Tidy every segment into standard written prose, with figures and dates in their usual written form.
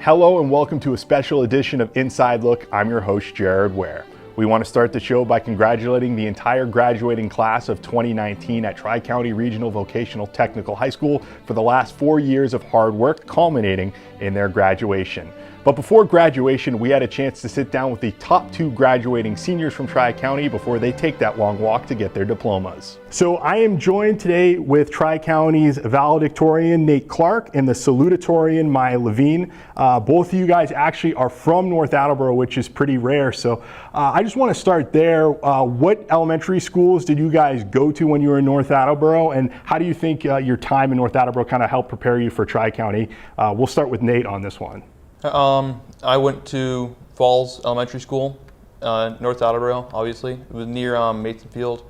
Hello and welcome to a special edition of Inside Look. I'm your host, Jared Ware. We want to start the show by congratulating the entire graduating class of 2019 at Tri-County Regional Vocational Technical High School for the last 4 years of hard work culminating in their graduation. But before graduation, we had a chance to sit down with the top 2 graduating seniors from Tri-County before they take that long walk to get their diplomas. So I am joined today with Tri-County's valedictorian, Nate Clark, and the salutatorian, Maya Levine. Both of you guys actually are from North Attleboro, which is pretty rare. So I just want to start there. What elementary schools did you guys go to when you were in North Attleboro? And how do you think your time in North Attleboro kind of helped prepare you for Tri-County? We'll start with Nate on this one. I went to Falls Elementary School, North Attleboro, obviously. It was near Mason Field.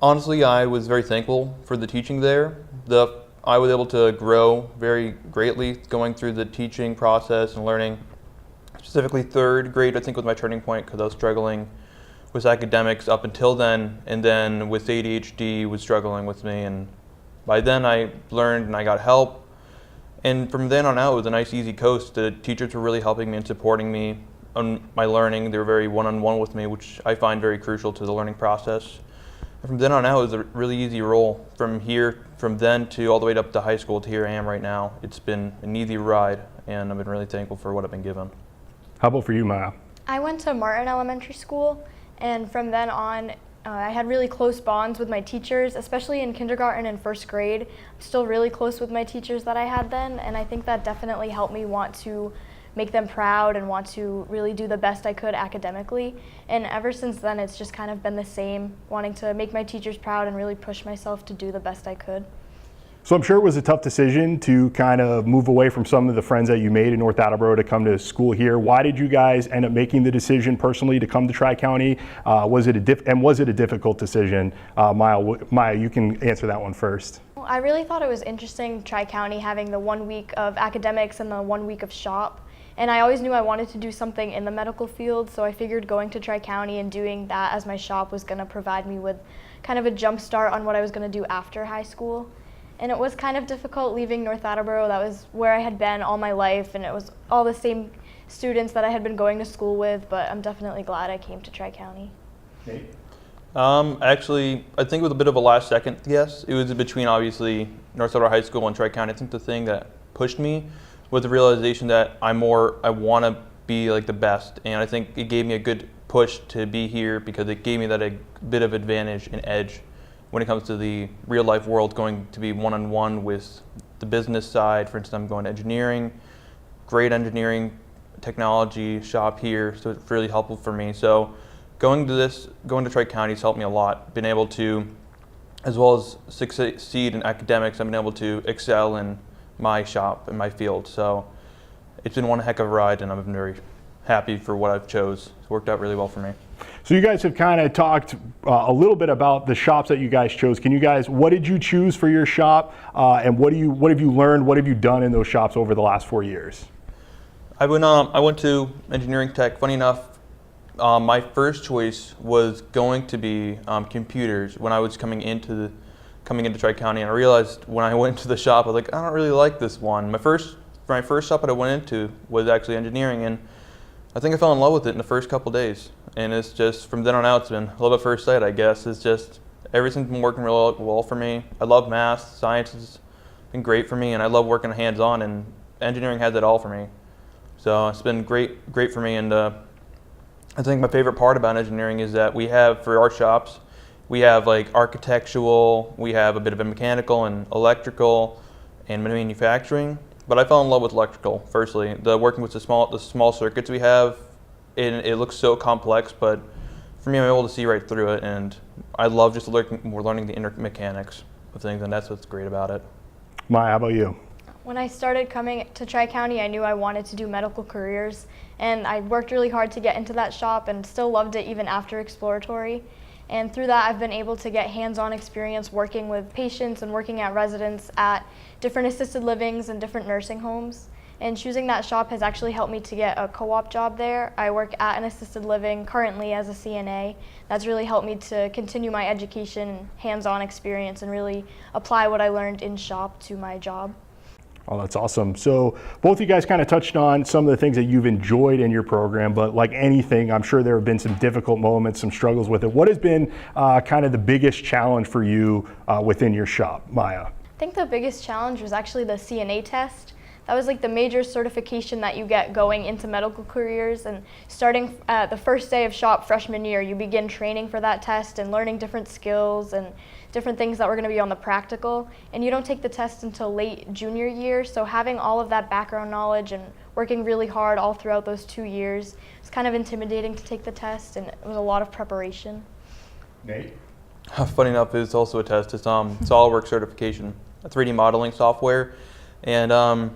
Honestly, I was very thankful for the teaching there. I was able to grow very greatly going through the teaching process and learning. Specifically, 3rd grade, I think, was my turning point because I was struggling with academics up until then, and then with ADHD was struggling with me. And by then, I learned and I got help. And from then on out, it was a nice, easy coast. The teachers were really helping me and supporting me on my learning. They were very one-on-one with me, which I find very crucial to the learning process. And from then on out, it was a really easy roll. From then to all the way up to high school to here I am right now. It's been an easy ride, and I've been really thankful for what I've been given. How about for you, Maya? I went to Martin Elementary School, and from then on, I had really close bonds with my teachers, especially in kindergarten and 1st grade. I'm still really close with my teachers that I had then, and I think that definitely helped me want to make them proud and want to really do the best I could academically. And ever since then, it's just kind of been the same, wanting to make my teachers proud and really push myself to do the best I could. So I'm sure it was a tough decision to kind of move away from some of the friends that you made in North Attleboro to come to school here. Why did you guys end up making the decision personally to come to Tri-County? Was it a difficult decision? Maya, you can answer that one first. I really thought it was interesting, Tri-County having the 1 week of academics and the 1 week of shop. And I always knew I wanted to do something in the medical field, so I figured going to Tri-County and doing that as my shop was going to provide me with kind of a jump start on what I was going to do after high school. And it was kind of difficult leaving North Attleboro. That was where I had been all my life, and it was all the same students that I had been going to school with, but I'm definitely glad I came to Tri-County. Nate? Actually, I think with a bit of a last second guess, it was between obviously North Attleboro High School and Tri-County. I think the thing that pushed me was the realization that I want to be like the best, and I think it gave me a good push to be here because it gave me that a bit of advantage and edge when it comes to the real life world, going to be one-on-one with the business side. For instance, I'm going to engineering, great engineering technology shop here, so it's really helpful for me. So going to Tri-County has helped me a lot. Been able to, as well as succeed in academics, I've been able to excel in my shop and my field. So it's been one heck of a ride, and I've been very happy for what I've chose. It's worked out really well for me. So you guys have kind of talked a little bit about the shops that you guys chose. What did you choose for your shop, and what have you learned? What have you done in those shops over the last 4 years? I went to engineering tech. Funny enough, my first choice was going to be computers when I was coming into Tri-County, and I realized when I went to the shop, I was like, I don't really like this one. My first shop that I went into was actually engineering, and I think I fell in love with it in the first couple days. And it's just, from then on out, it's been a little bit first sight, I guess. It's just, everything's been working real well for me. I love math, science has been great for me, and I love working hands-on, and engineering has it all for me. So it's been great for me, and I think my favorite part about engineering is that we have, for our shops, we have like architectural, we have a bit of a mechanical and electrical and manufacturing. But I fell in love with electrical, firstly. Working with the small circuits we have, it looks so complex, but for me, I'm able to see right through it, and I love just learning the inner mechanics of things, and that's what's great about it. Maya, how about you? When I started coming to Tri-County, I knew I wanted to do medical careers, and I worked really hard to get into that shop and still loved it even after exploratory. And through that, I've been able to get hands-on experience working with patients and working at residents at different assisted livings and different nursing homes. And choosing that shop has actually helped me to get a co-op job there. I work at an assisted living currently as a CNA. That's really helped me to continue my education, hands-on experience, and really apply what I learned in shop to my job. Oh, that's awesome. So both of you guys kind of touched on some of the things that you've enjoyed in your program, but like anything, I'm sure there have been some difficult moments, some struggles with it. What has been kind of the biggest challenge for you within your shop, Maya? I think the biggest challenge was actually the CNA test. That was like the major certification that you get going into medical careers, and starting the first day of shop freshman year, you begin training for that test and learning different skills and different things that were going to be on the practical, and you don't take the test until late junior year, so having all of that background knowledge and working really hard all throughout those 2 years, it's kind of intimidating to take the test, and it was a lot of preparation. Nate? Funny enough, it's also a test. It's SolidWorks certification, a 3D modeling software. And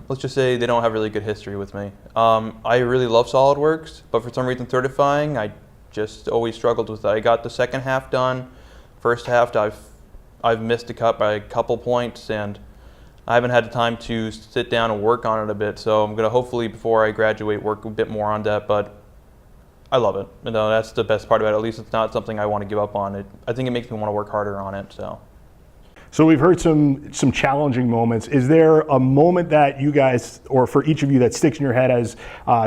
let's just say they don't have really good history with me. I really love SolidWorks, but for some reason certifying, I just always struggled with it. I got the second half done. First half, I've missed a cut by a couple points, and I haven't had the time to sit down and work on it a bit. So I'm going to hopefully, before I graduate, work a bit more on that. But I love it. You know, that's the best part about it. At least it's not something I want to give up on. I think it makes me want to work harder on it. So we've heard some challenging moments. Is there a moment that you guys, or for each of you, that sticks in your head as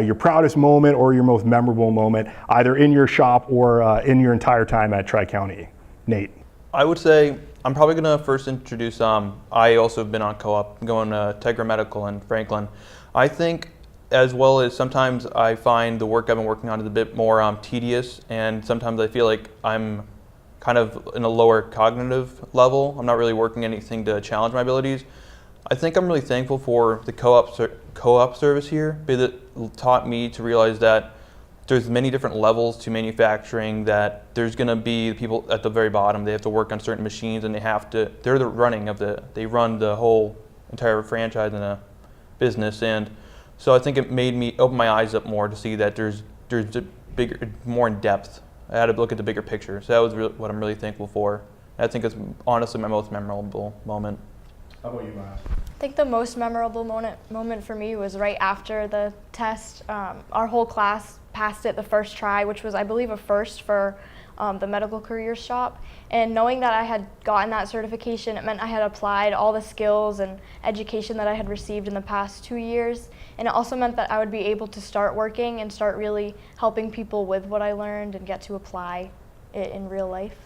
your proudest moment or your most memorable moment, either in your shop or in your entire time at Tri-County? Nate? I would say I'm probably going to first introduce, I also have been on co-op, going to Tegra Medical in Franklin. I think, as well as sometimes I find the work I've been working on is a bit more tedious, and sometimes I feel like I'm kind of in a lower cognitive level. I'm not really working anything to challenge my abilities. I think I'm really thankful for the co-op service here, because it taught me to realize that there's many different levels to manufacturing, that there's going to be people at the very bottom. They have to work on certain machines, and they're they run the whole entire franchise in a business. And so I think it made me open my eyes up more to see that there's a bigger, more in depth. I had to look at the bigger picture. So that was what I'm really thankful for. I think it's honestly my most memorable moment. How about you, Maya? I think the most memorable moment for me was right after the test. Our whole class passed it the first try, which was, I believe, a first for the medical careers shop. And knowing that I had gotten that certification, it meant I had applied all the skills and education that I had received in the past 2 years. And it also meant that I would be able to start working and start really helping people with what I learned and get to apply it in real life.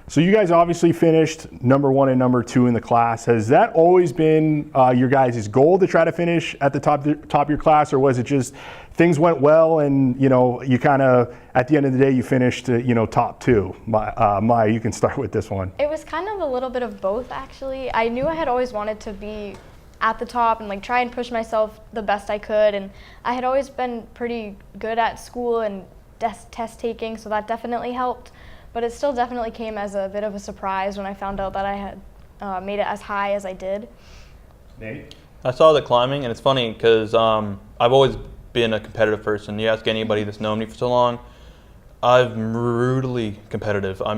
So you guys obviously finished number 1 and number 2 in the class. Has that always been your guys' goal to try to finish at the top of your class, or was it just things went well and you kind of at the end of the day you finished top 2? Maya, you can start with this one. It was kind of a little bit of both, actually. I knew I had always wanted to be at the top and like try and push myself the best I could, and I had always been pretty good at school and test taking, so that definitely helped. But it still definitely came as a bit of a surprise when I found out that I had made it as high as I did. Nate? I saw the climbing, and it's funny because I've always been a competitive person. You ask anybody that's known me for so long, I'm brutally competitive. I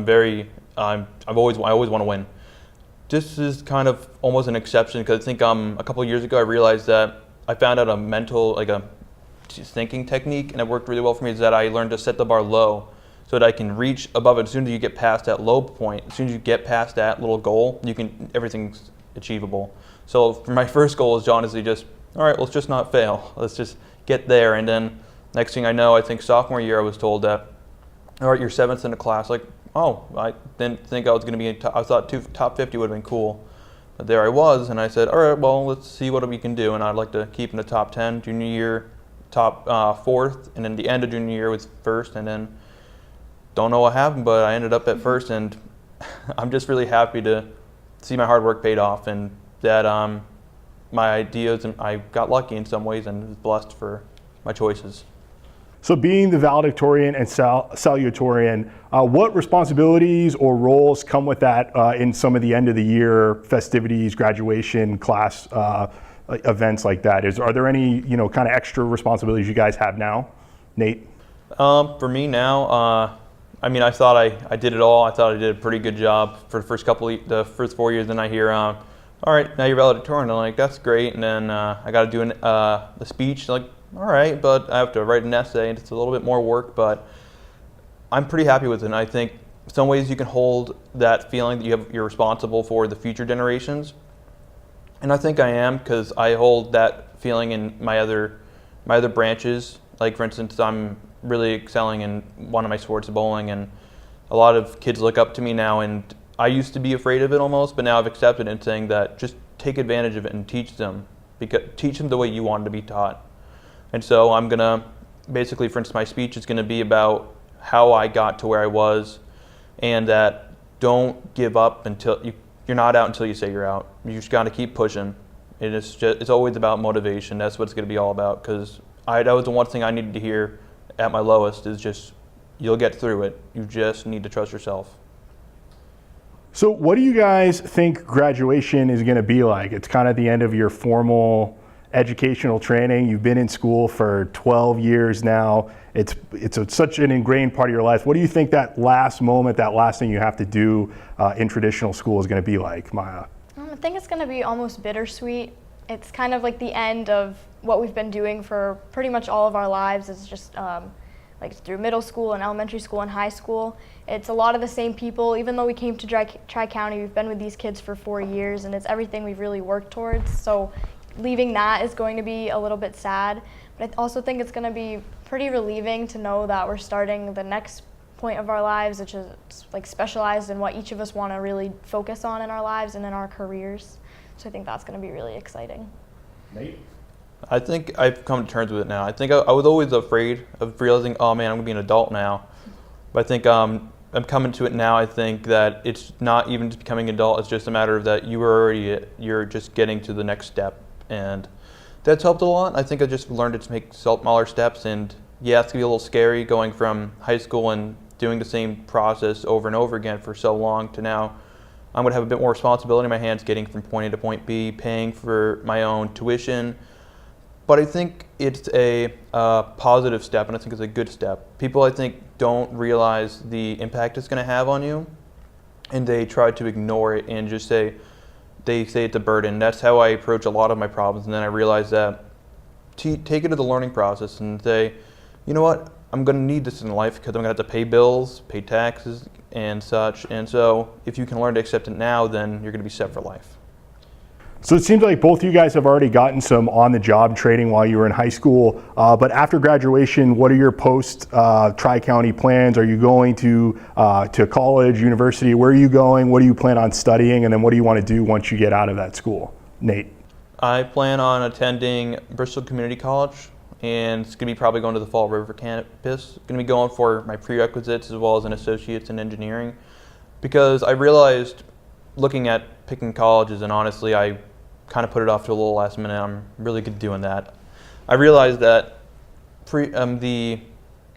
always want to win. This is kind of almost an exception, because I think a couple of years ago I realized that I found out a thinking technique, and it worked really well for me, is that I learned to set the bar low so that I can reach above it. As soon as you get past that low point, as soon as you get past that little goal, everything's achievable. So for my first goal is honestly just, all right, let's just not fail. Let's just get there. And then next thing I know, I think sophomore year I was told that, all right, you're 7th in the class. Like, oh, I didn't think I was going to be I thought top 50 would have been cool. But there I was, and I said, all right, well, let's see what we can do. And I'd like to keep in the top 10. Junior year, top 4th, and then the end of junior year was 1st, and then don't know what happened, but I ended up at 1st, and I'm just really happy to see my hard work paid off, and that my ideas, and I got lucky in some ways and was blessed for my choices. So being the valedictorian and salutatorian, what responsibilities or roles come with that in some of the end of the year festivities, graduation, class events like that? Are there any kind of extra responsibilities you guys have now? Nate? For me now, I thought I did it all. I thought I did a pretty good job for the first 4 years. Then I hear, all right, now you're valedictorian. I'm like, that's great. And then I got to do the speech. Like, all right, but I have to write an essay, and it's a little bit more work, but I'm pretty happy with it. And I think some ways you can hold that feeling that you're responsible for the future generations. And I think I am, because I hold that feeling in my other branches. Like, for instance, I'm really excelling in one of my sports, bowling, and a lot of kids look up to me now, and I used to be afraid of it almost, but now I've accepted it and saying that just take advantage of it and teach them the way you want to be taught. And so I'm gonna basically, for instance, my speech is gonna be about how I got to where I was, and that don't give up until you're not out until you say you're out. You just got to keep pushing. It's always about motivation. That's what it's going to be all about, because that was the one thing I needed to hear at my lowest, is just, you'll get through it. You just need to trust yourself. So what do you guys think graduation is going to be like? It's kind of the end of your formal educational training. You've been in school for 12 years now. It's such an ingrained part of your life. What do you think that last moment, that last thing you have to do in traditional school is going to be like, Maya? I think it's going to be almost bittersweet. It's kind of like the end of what we've been doing for pretty much all of our lives. It's just like through middle school and elementary school and high school. It's a lot of the same people. Even though we came to Tri-County, we've been with these kids for 4 years, and it's everything we've really worked towards. So leaving that is going to be a little bit sad, but I also think it's going to be pretty relieving to know that we're starting the next point of our lives, which is like specialized in what each of us want to really focus on in our lives and in our careers. So I think that's going to be really exciting. Nate? I think I've come to terms with it now. I think I was always afraid of realizing, oh man, I'm going to be an adult now. But I think I'm coming to it now. I think that it's not even just becoming an adult. It's just a matter of that you're just getting to the next step. And that's helped a lot. I think I just learned to make smaller steps. And yeah, it's going to be a little scary going from high school and doing the same process over and over again for so long to now I'm going to have a bit more responsibility in my hands, getting from point A to point B, paying for my own tuition. But I think it's a positive step, and I think it's a good step. People, I think, don't realize the impact it's going to have on you, and they try to ignore it and just say it's a burden. That's how I approach a lot of my problems, and then I realize that take it as a learning process and say, you know what, I'm going to need this in life because I'm going to have to pay bills, pay taxes, and such. And so if you can learn to accept it now, then you're going to be set for life. So it seems like both of you guys have already gotten some on-the-job training while you were in high school. But after graduation, what are your post-Tri-County plans? Are you going to college, university? Where are you going? What do you plan on studying? And then what do you want to do once you get out of that school? Nate? I plan on attending Bristol Community College, and it's going to be probably going to the Fall River campus. Going to be going for my prerequisites as well as an associate's in engineering, because I realized looking at picking colleges, and honestly I kind of put it off to a little last minute. I'm really good at doing that. I realized that the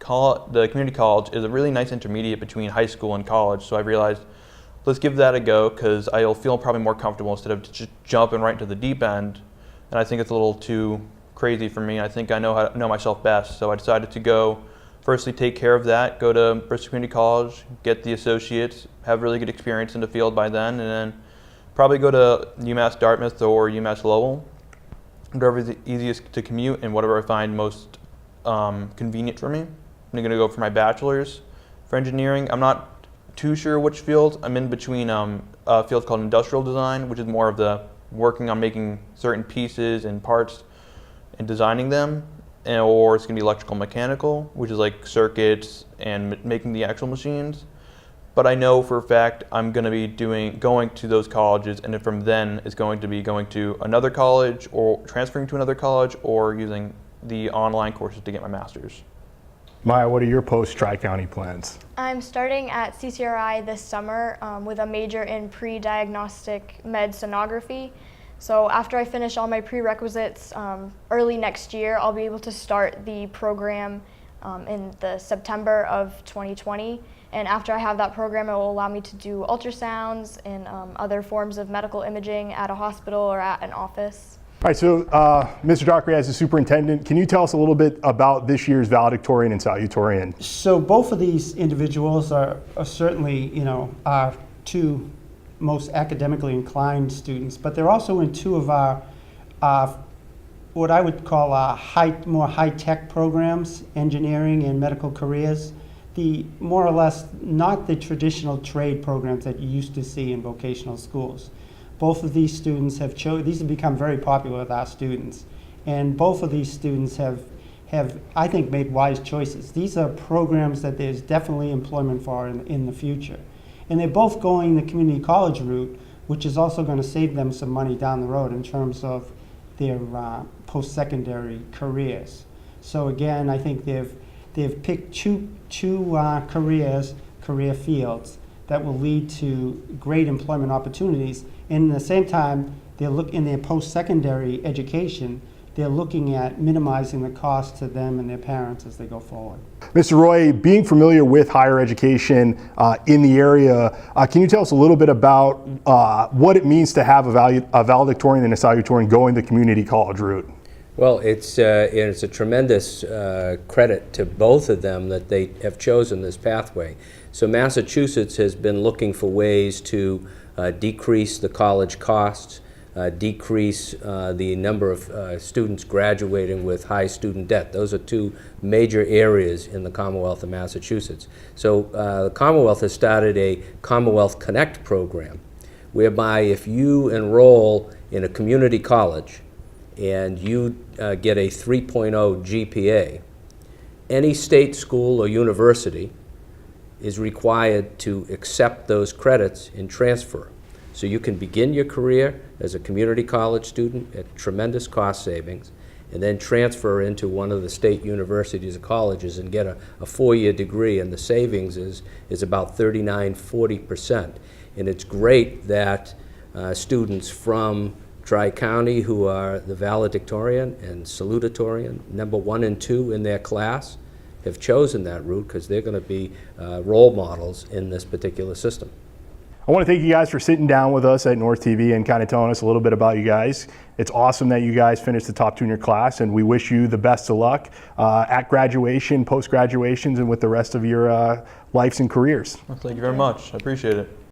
community college is a really nice intermediate between high school and college, so I realized let's give that a go, because I'll feel probably more comfortable instead of just jumping right into the deep end. And I think it's a little too crazy for me. I think I know myself best, so I decided to go firstly take care of that, go to Bristol Community College, get the associates, have really good experience in the field by then, and then probably go to UMass Dartmouth or UMass Lowell, whatever is the easiest to commute and whatever I find most convenient for me. I'm going to go for my bachelor's for engineering. I'm not too sure which field. I'm in between a field called industrial design, which is more of the working on making certain pieces and parts and designing them, or it's going to be electrical mechanical, which is like circuits and making the actual machines. But I know for a fact I'm going to be going to those colleges, and then from then it's going to be going to another college or transferring to another college or using the online courses to get my master's. Maya, what are your post-Tri-County plans? I'm starting at CCRI this summer with a major in pre-diagnostic med sonography. So after I finish all my prerequisites early next year, I'll be able to start the program in the September of 2020. And after I have that program, it will allow me to do ultrasounds and other forms of medical imaging at a hospital or at an office. All right, so Mr. Dockery, as the superintendent, can you tell us a little bit about this year's valedictorian and salutatorian? So both of these individuals are certainly, our two most academically inclined students, but they're also in two of our what I would call our more high-tech programs, engineering and medical careers. The more or less not the traditional trade programs that you used to see in vocational schools. both of these students have these have become very popular with our students. And both of these students have, I think, made wise choices. These are programs that there's definitely employment for in the future. And they're both going the community college route, which is also going to save them some money down the road in terms of their post-secondary careers. So again, I think they've picked two career fields that will lead to great employment opportunities. And at the same time, in their post-secondary education, they're looking at minimizing the cost to them and their parents as they go forward. Mr. Roy, being familiar with higher education in the area, can you tell us a little bit about what it means to have a valedictorian and a salutatorian going the community college route? Well, it's a tremendous credit to both of them that they have chosen this pathway. So Massachusetts has been looking for ways to decrease the college costs, decrease the number of students graduating with high student debt. Those are two major areas in the Commonwealth of Massachusetts. So the Commonwealth has started a Commonwealth Connect program, whereby if you enroll in a community college and you get a 3.0 GPA, any state school or university is required to accept those credits and transfer. So you can begin your career as a community college student at tremendous cost savings, and then transfer into one of the state universities or colleges and get a 4-year degree, and the savings is about 39–40%. And it's great that students from Tri-County who are the valedictorian and salutatorian, number 1 and 2 in their class, have chosen that route because they're going to be role models in this particular system. I want to thank you guys for sitting down with us at North TV and kind of telling us a little bit about you guys. It's awesome that you guys finished the top 2 in your class, and we wish you the best of luck at graduation, post-graduations, and with the rest of your lives and careers. Well, thank you very much. I appreciate it.